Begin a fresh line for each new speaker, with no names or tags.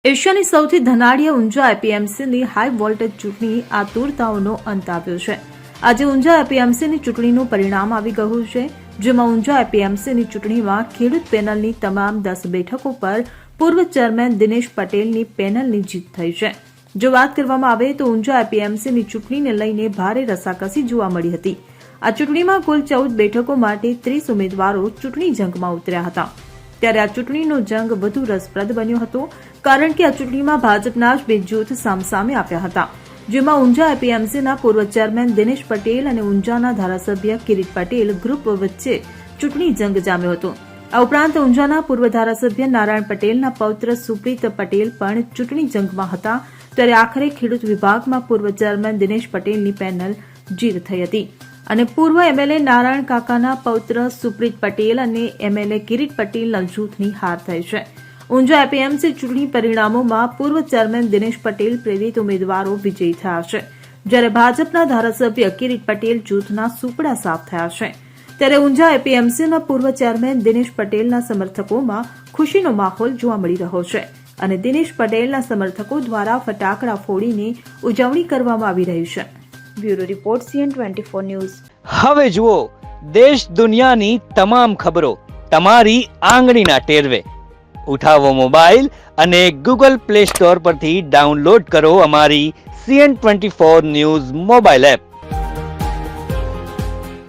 એશિયાની સૌથી ધનાઢ્ય Unjha એપીએમસીની high voltage ચૂંટણી આતુરતાઓનો અંત આવ્યો છે। આજે ઊંઝા એપીએમસીની ચૂંટણીનું પરિણામ આવી ગયું છે, જેમાં ઊંઝા એપીએમસીની ચૂંટણીમાં ખેડૂત પેનલની તમામ 10 બેઠકો પર પૂર્વ ચેરમેન દિનેશ પટેલની પેનલની જીત થઈ છે। જો વાત કરવામાં આવે તો ઊંઝા એપીએમસીની ચૂંટણીને લઈને ભારે રસાકસી જોવા મળી હતી। આ ચૂંટણીમાં કુલ 14 બેઠકો માટે 30 ઉમેદવારો ચૂંટણી જંગમાં ઉતર્યા હતા। ત્યારે આ ચૂંટણીનો જંગ વધુ રસપ્રદ બન્યો હતો, કારણ કે આ ચૂંટણીમાં ભાજપના જ બે જૂથ સામસામે આવ્યા હતા, જેમાં ઊંઝા એપીએમસીના પૂર્વ ચેરમેન દિનેશ પટેલ અને ઊંઝાના ધારાસભ્ય કિરીટ પટેલ ગ્રુપ વચ્ચે ચૂંટણી જંગ જામ્યો હતો। આ ઉપરાંત ઊંઝાના પૂર્વ ધારાસભ્ય નારાયણ પટેલના પૌત્ર સુપ્રીત પટેલ પણ ચૂંટણી જંગમાં હતા। ત્યારે આખરે ખેડૂત વિભાગમાં પૂર્વ ચેરમેન દિનેશ પટેલની પેનલ જીત થઈ હતી અને પૂર્વ એમએલએ નારાયણ કાકાના પૌત્ર સુપ્રીત પટેલ અને એમએલએ કિરીટ પટેલના જૂથની હાર થઈ છે। ઊંઝા એપીએમસી ચૂંટણી પરિણામોમાં પૂર્વ ચેરમેન દિનેશ પટેલ પ્રેરિત ઉમેદવારો વિજયી થયા છે, જ્યારે ભાજપના ધારાસભ્ય કિરીટ પટેલ જૂથના સુપડા સાફ થયા છે। ત્યારે ઊંઝા એપીએમસીના પૂર્વ ચેરમેન દિનેશ પટેલના સમર્થકોમાં ખુશીનો માહોલ જોવા મળી રહ્યો છે અને દિનેશ પટેલના સમર્થકો દ્વારા ફટાકડા ફોડીને ઉજવણી કરવામાં આવી રહી છે। Bureau report CN24 news.
હવે જુઓ દેશ દુનિયાની તમામ ખબરો તમારી આંગળીના ટેરવે। ઉઠાવો મોબાઈલ અને Google Play Store પરથી ડાઉનલોડ કરો અમારી CN24 ન્યૂઝ મોબાઈલ એપ।